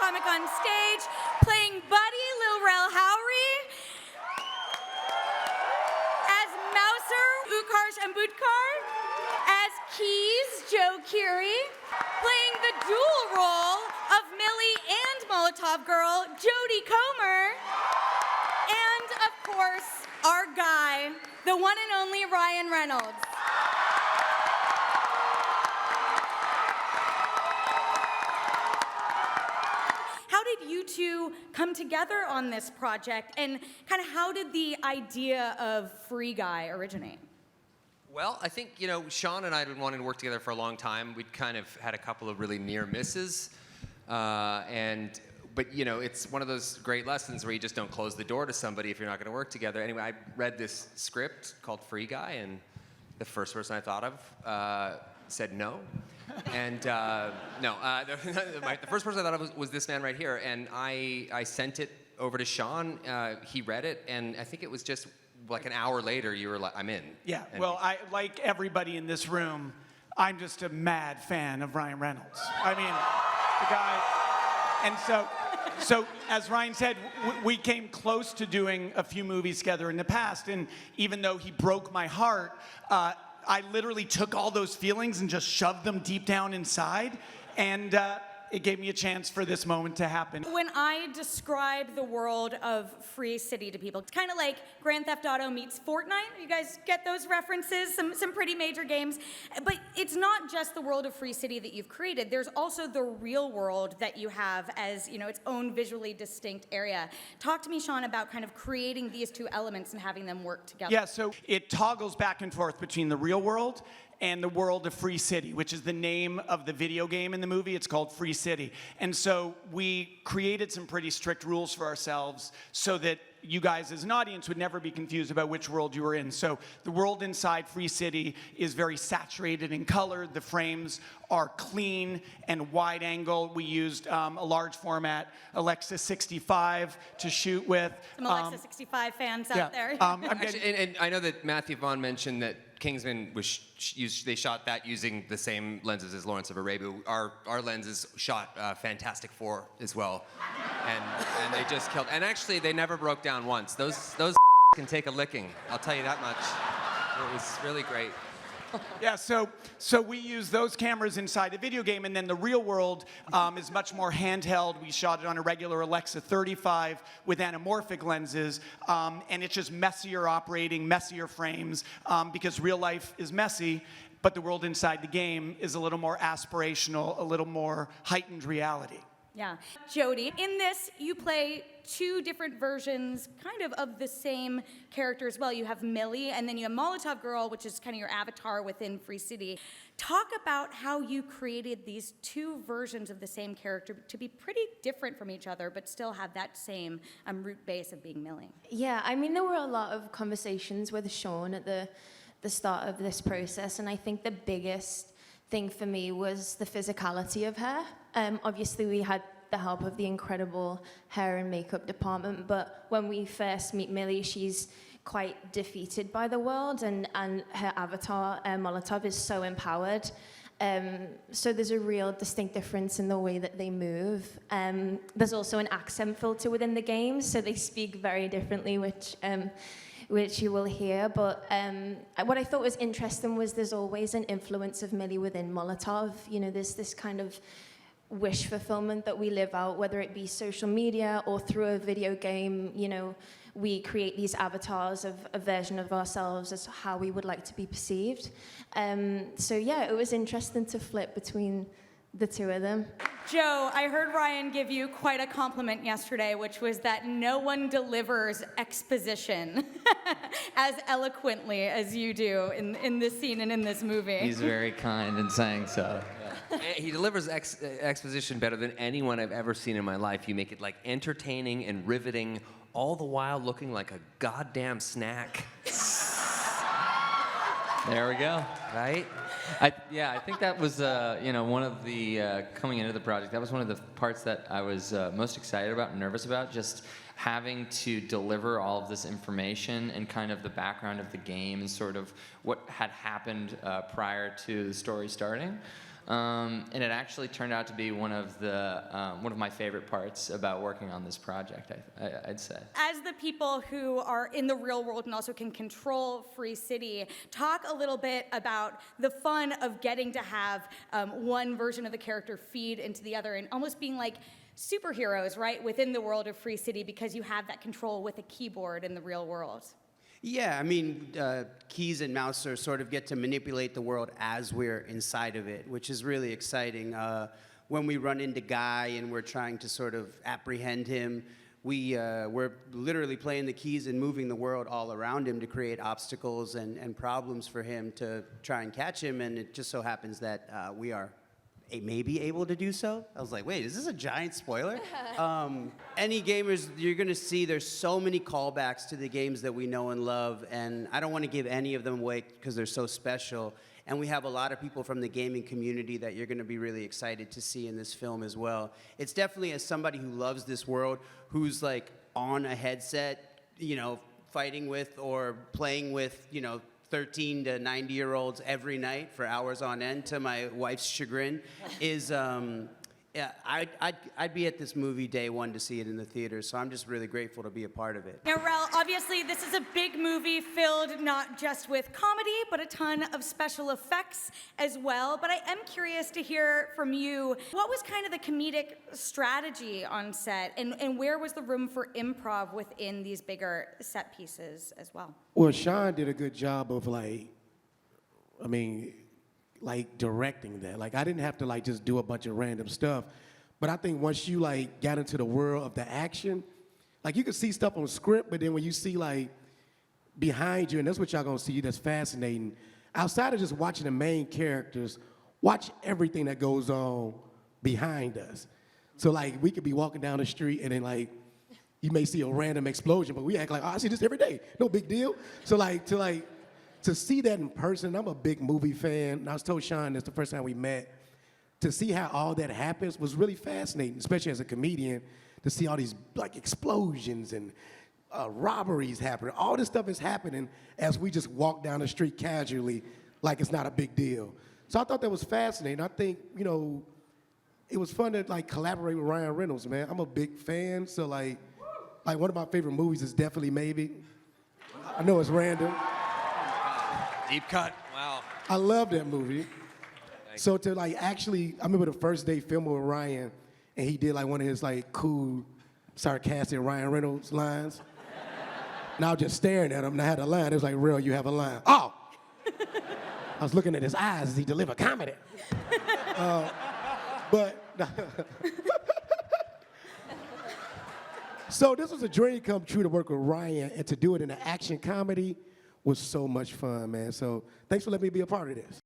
ComicCon stage, playing Buddy, Lil Rel Howery, as Mouser, Utkarsh Ambudkar, as Keys, Joe Keery, playing the dual role of Millie and Molotov Girl, Jodie Comer, and of course, our guy, the one and only Ryan Reynolds. How did you two come together on this project, and kind of how did the idea of Free Guy originate? Well, I think, Shawn and I had been wanting to work together for a long time. We'd kind of had a couple of really near misses. But it's one of those great lessons where you just don't close the door to somebody if you're not going to work together. Anyway, I read this script called Free Guy, and the first person I thought of said no. And the first person I thought of was this man right here, and I sent it over to Shawn. He read it, and I think it was just like an hour later, you were like, I'm in. Yeah, well, like everybody in this room, I'm just a mad fan of Ryan Reynolds. I mean, the guy, and so as Ryan said, we came close to doing a few movies together in the past, and even though he broke my heart, I literally took all those feelings and just shoved them deep down inside, and it gave me a chance for this moment to happen. When I describe the world of Free City to people, it's kind of like Grand Theft Auto meets Fortnite. You guys get those references? Some pretty major games. But it's not just the world of Free City that you've created. There's also the real world that you have as, its own visually distinct area. Talk to me, Shawn, about kind of creating these two elements and having them work together. Yeah, so it toggles back and forth between the real world and the world of Free City, which is the name of the video game in the movie. It's called Free City. And so we created some pretty strict rules for ourselves so that you guys as an audience would never be confused about which world you were in. So the world inside Free City is very saturated in color. The frames are clean and wide angle. We used a large format Alexa 65 to shoot with. Some Alexa 65 fans out there. Actually, and I know that Matthew Vaughn mentioned that Kingsman was they shot that using the same lenses as Lawrence of Arabia. Our lenses shot Fantastic Four as well, and they just killed. And actually, they never broke down once. Those can take a licking. I'll tell you that much. It was really great. Yeah, so we use those cameras inside a video game, and then the real world is much more handheld. We shot it on a regular Alexa 35 with anamorphic lenses, and it's just messier operating, messier frames, because real life is messy, but the world inside the game is a little more aspirational, a little more heightened reality. Yeah. Jodie, in this, you play two different versions kind of the same character as well. You have Millie, and then you have Molotov Girl, which is kind of your avatar within Free City. Talk about how you created these two versions of the same character to be pretty different from each other, but still have that same root base of being Millie. Yeah, I mean, there were a lot of conversations with Shawn at the start of this process, and I think the biggest thing for me was the physicality of her. Obviously, we had the help of the incredible hair and makeup department, but when we first meet Millie, she's quite defeated by the world, and her avatar, Molotov, is so empowered. So there's a real distinct difference in the way that they move. There's also an accent filter within the game, so they speak very differently, which you will hear. But what I thought was interesting was there's always an influence of Millie within Molotov. There's this kind of wish fulfillment that we live out, whether it be social media or through a video game. We create these avatars of a version of ourselves as how we would like to be perceived. So yeah, it was interesting to flip between the two of them. Joe, I heard Ryan give you quite a compliment yesterday, which was that no one delivers exposition as eloquently as you do in this scene and in this movie. He's very kind in saying so. He delivers exposition better than anyone I've ever seen in my life. You make it like entertaining and riveting, all the while looking like a goddamn snack. There we go. Right? I think that was one of the coming into the project. That was one of the parts that I was most excited about and nervous about. Just having to deliver all of this information and kind of the background of the game and sort of what had happened prior to the story starting. And it actually turned out to be one of my favorite parts about working on this project, I'd say. As the people who are in the real world and also can control Free City, talk a little bit about the fun of getting to have one version of the character feed into the other and almost being like superheroes, right, within the world of Free City because you have that control with a keyboard in the real world. Yeah, I mean, keys and mouse are sort of get to manipulate the world as we're inside of it, which is really exciting. When we run into Guy and we're trying to sort of apprehend him, we're literally playing the keys and moving the world all around him to create obstacles and problems for him to try and catch him, and it just so happens that we are maybe able to do so. I was like, wait, is this a giant spoiler? Any gamers, you're gonna see there's so many callbacks to the games that we know and love, and I don't wanna give any of them away because they're so special. And we have a lot of people from the gaming community that you're gonna be really excited to see in this film as well. It's definitely, as somebody who loves this world, who's like on a headset, you know, fighting with or playing with, you know, 13 to 90-year-olds every night for hours on end, to my wife's chagrin, is, yeah, I'd be at this movie day one to see it in the theater, so I'm just really grateful to be a part of it. Now, Rel, obviously this is a big movie filled not just with comedy, but a ton of special effects as well. But I am curious to hear from you, what was kind of the comedic strategy on set, and where was the room for improv within these bigger set pieces as well? Well, Shawn did a good job of directing that. Like, I didn't have to just do a bunch of random stuff. But I think once you got into the world of the action, you could see stuff on the script, but then when you see behind you, and that's what y'all gonna see, that's fascinating. Outside of just watching the main characters, watch everything that goes on behind us. So we could be walking down the street and then you may see a random explosion, but we act like, oh, I see this every day, no big deal. So to see that in person, I'm a big movie fan, and I was told Shawn this the first time we met, to see how all that happens was really fascinating, especially as a comedian, to see all these explosions and robberies happening. All this stuff is happening as we just walk down the street casually like it's not a big deal. So I thought that was fascinating. I think, it was fun to collaborate with Ryan Reynolds, man. I'm a big fan, so one of my favorite movies is definitely Maybe. I know it's random. Deep cut. Wow. I love that movie. So to actually, I remember the first day filming with Ryan, and he did one of his cool, sarcastic Ryan Reynolds lines. And I was just staring at him, and I had a line. It was like, "Real, you have a line." Oh! I was looking at his eyes as he delivered comedy. So this was a dream come true to work with Ryan, and to do it in an action comedy was so much fun, man. So thanks for letting me be a part of this.